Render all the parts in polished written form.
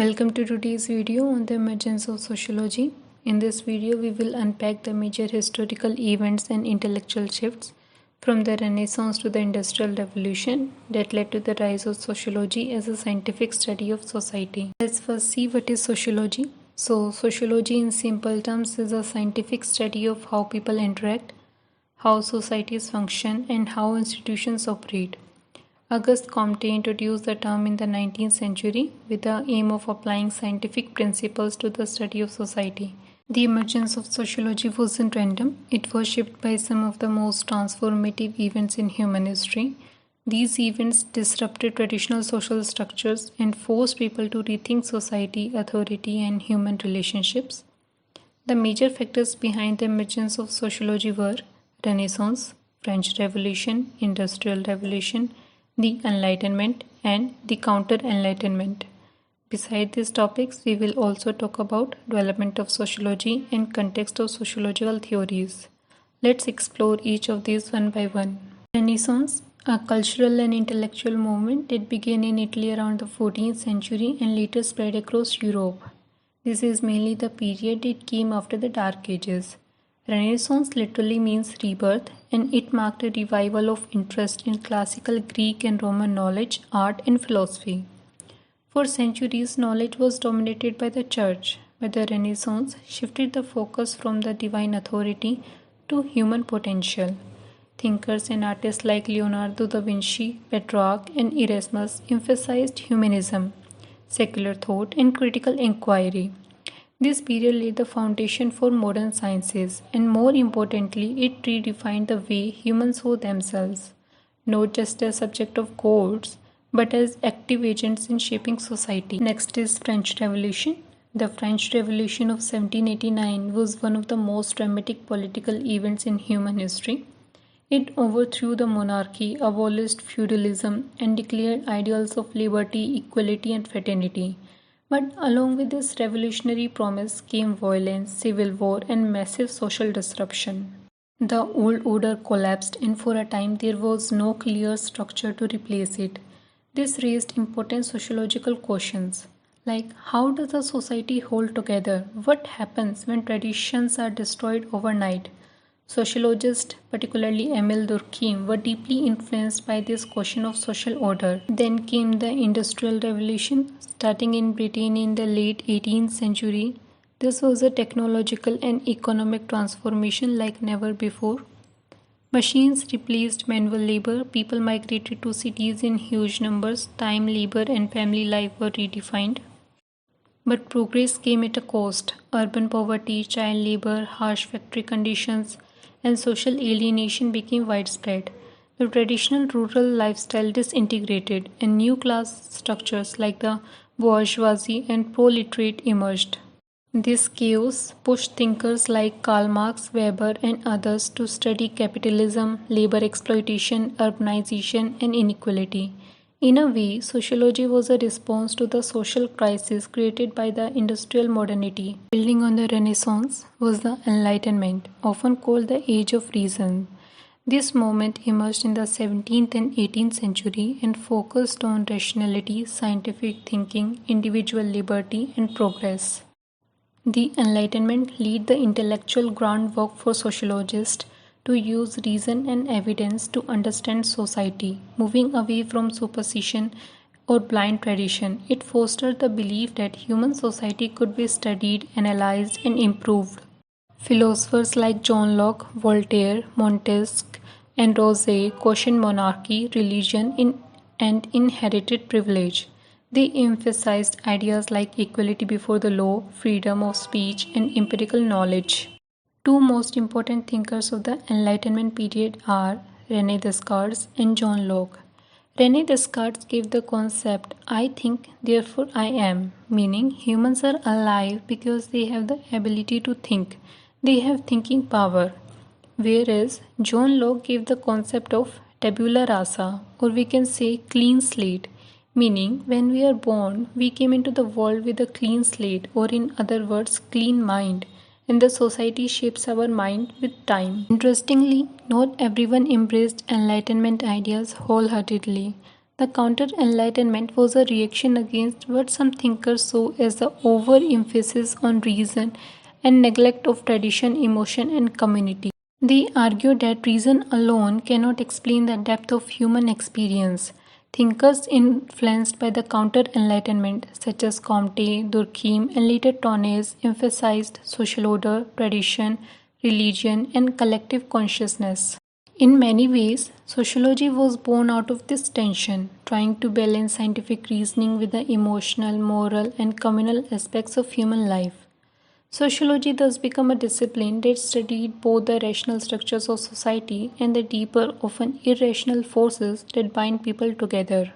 Welcome to today's video on the emergence of sociology. In this video, we will unpack the major historical events and intellectual shifts from the Renaissance to the Industrial Revolution that led to the rise of sociology as a scientific study of society. Let's first see what is sociology. So, sociology in simple terms is a scientific study of how people interact, how societies function, and how institutions operate. Auguste Comte introduced the term in the 19th century with the aim of applying scientific principles to the study of society. The emergence of sociology wasn't random, it was shaped by some of the most transformative events in human history. These events disrupted traditional social structures and forced people to rethink society, authority, and human relationships. The major factors behind the emergence of sociology were Renaissance, French Revolution, Industrial Revolution, the Enlightenment, and the Counter-Enlightenment. Beside these topics, we will also talk about development of sociology and context of sociological theories. Let's explore each of these one by one. Renaissance, a cultural and intellectual movement that began in Italy around the 14th century and later spread across Europe. This is mainly the period it came after the Dark Ages. Renaissance literally means rebirth, and it marked a revival of interest in classical Greek and Roman knowledge, art, and philosophy. For centuries, knowledge was dominated by the church, but the Renaissance shifted the focus from the divine authority to human potential. Thinkers and artists like Leonardo da Vinci, Petrarch, and Erasmus emphasized humanism, secular thought, and critical inquiry. This period laid the foundation for modern sciences, and more importantly, it redefined the way humans saw themselves, not just as subject of gods, but as active agents in shaping society. Next is French Revolution. The French Revolution of 1789 was one of the most dramatic political events in human history. It overthrew the monarchy, abolished feudalism, and declared ideals of liberty, equality, and fraternity. But along with this revolutionary promise came violence, civil war, and massive social disruption. The old order collapsed, and for a time there was no clear structure to replace it. This raised important sociological questions like how does a society hold together? What happens when traditions are destroyed overnight? Sociologists, particularly Emile Durkheim, were deeply influenced by this question of social order. Then came the Industrial Revolution, starting in Britain in the late 18th century. This was a technological and economic transformation like never before. Machines replaced manual labor, people migrated to cities in huge numbers, time, labor, and family life were redefined. But progress came at a cost. Urban poverty, child labor, harsh factory conditions, and social alienation became widespread. The traditional rural lifestyle disintegrated, and new class structures like the bourgeoisie and proletariat emerged. This chaos pushed thinkers like Karl Marx, Weber, and others to study capitalism, labor exploitation, urbanization, and inequality. In a way, sociology was a response to the social crisis created by the industrial modernity. Building on the Renaissance was the Enlightenment, often called the Age of Reason. This movement emerged in the 17th and 18th century and focused on rationality, scientific thinking, individual liberty, and progress. The Enlightenment laid the intellectual groundwork for sociologists to use reason and evidence to understand society, moving away from superstition or blind tradition. It fostered the belief that human society could be studied, analyzed, and improved. Philosophers like John Locke, Voltaire, Montesquieu, and Rousseau questioned monarchy, religion, and inherited privilege. They emphasized ideas like equality before the law, freedom of speech, and empirical knowledge. Two most important thinkers of the Enlightenment period are René Descartes and John Locke. René Descartes gave the concept, I think, therefore I am, meaning humans are alive because they have the ability to think. They have thinking power. Whereas John Locke gave the concept of tabula rasa, or we can say clean slate, meaning when we are born, we came into the world with a clean slate, or in other words, clean mind. And the society shapes our mind with time. Interestingly, not everyone embraced Enlightenment ideas wholeheartedly. The Counter-Enlightenment was a reaction against what some thinkers saw as the overemphasis on reason and neglect of tradition, emotion, and community. They argued that reason alone cannot explain the depth of human experience. Thinkers influenced by the Counter-Enlightenment, such as Comte, Durkheim, and later Tonnes, emphasized social order, tradition, religion, and collective consciousness. In many ways, sociology was born out of this tension, trying to balance scientific reasoning with the emotional, moral, and communal aspects of human life. Sociology thus became a discipline that studied both the rational structures of society and the deeper, often irrational forces that bind people together.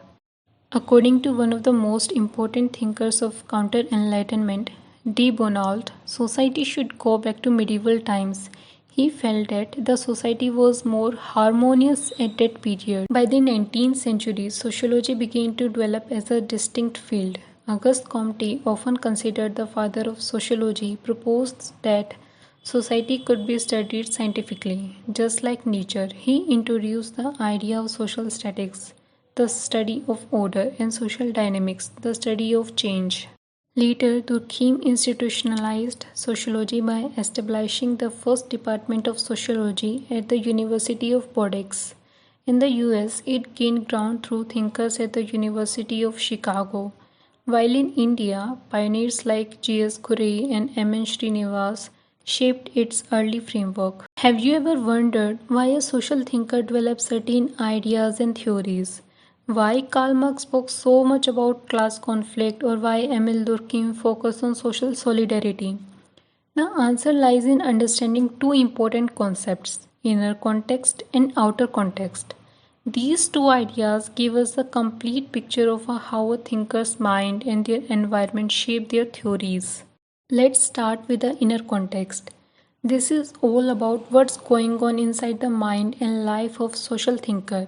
According to one of the most important thinkers of Counter-Enlightenment, de Bonald, society should go back to medieval times. He felt that the society was more harmonious at that period. By the 19th century, sociology began to develop as a distinct field. Auguste Comte, often considered the father of sociology, proposed that society could be studied scientifically. Just like nature, he introduced the idea of social statics, the study of order, and social dynamics, the study of change. Later, Durkheim institutionalized sociology by establishing the first department of sociology at the University of Bordeaux. In the US, it gained ground through thinkers at the University of Chicago, while in India, pioneers like J.S. Ghurye and M.N. Srinivas shaped its early framework. Have you ever wondered why a social thinker develops certain ideas and theories? Why Karl Marx spoke so much about class conflict, or why Emil Durkheim focused on social solidarity? The answer lies in understanding two important concepts: inner context and outer context. These two ideas give us a complete picture of how a thinker's mind and their environment shape their theories. Let's start with the inner context. This is all about what's going on inside the mind and life of social thinker.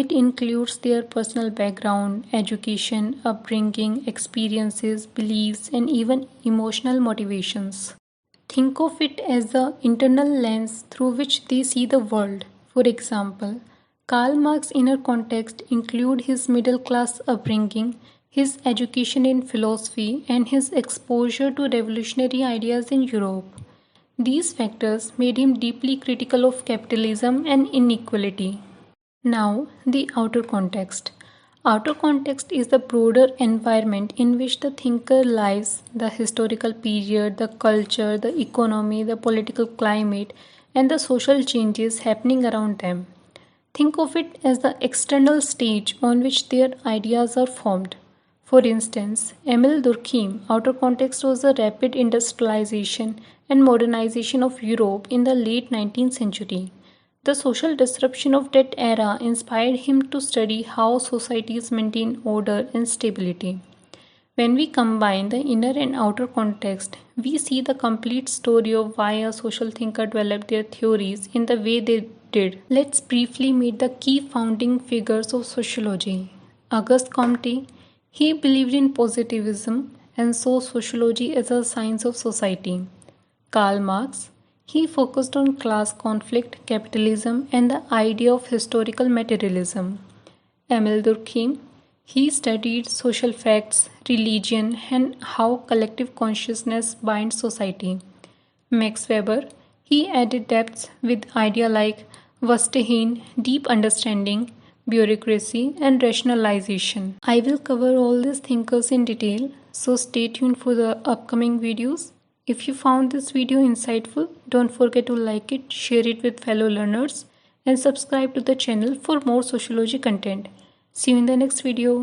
It includes their personal background, education, upbringing, experiences, beliefs, and even emotional motivations. Think of it as the internal lens through which they see the world. For example, Karl Marx's inner context includes his middle class upbringing, his education in philosophy, and his exposure to revolutionary ideas in Europe. These factors made him deeply critical of capitalism and inequality. Now, the outer context. Outer context is the broader environment in which the thinker lives, the historical period, the culture, the economy, the political climate, and the social changes happening around them. Think of it as the external stage on which their ideas are formed. For instance, Emil Durkheim, outer context was the rapid industrialization and modernization of Europe in the late 19th century. The social disruption of that era inspired him to study how societies maintain order and stability. When we combine the inner and outer context, we see the complete story of why a social thinker developed their theories in the way they did. Let's briefly meet the key founding figures of sociology. Auguste Comte, he believed in positivism and saw sociology as a science of society. Karl Marx, he focused on class conflict, capitalism, and the idea of historical materialism. Emil Durkheim, he studied social facts, religion, and how collective consciousness binds society. Max Weber, he added depths with ideas like Verstehen, deep understanding, bureaucracy, and rationalization. I will cover all these thinkers in detail, so stay tuned for the upcoming videos. If you found this video insightful, don't forget to like it, share it with fellow learners, and subscribe to the channel for more sociology content. See you in the next video.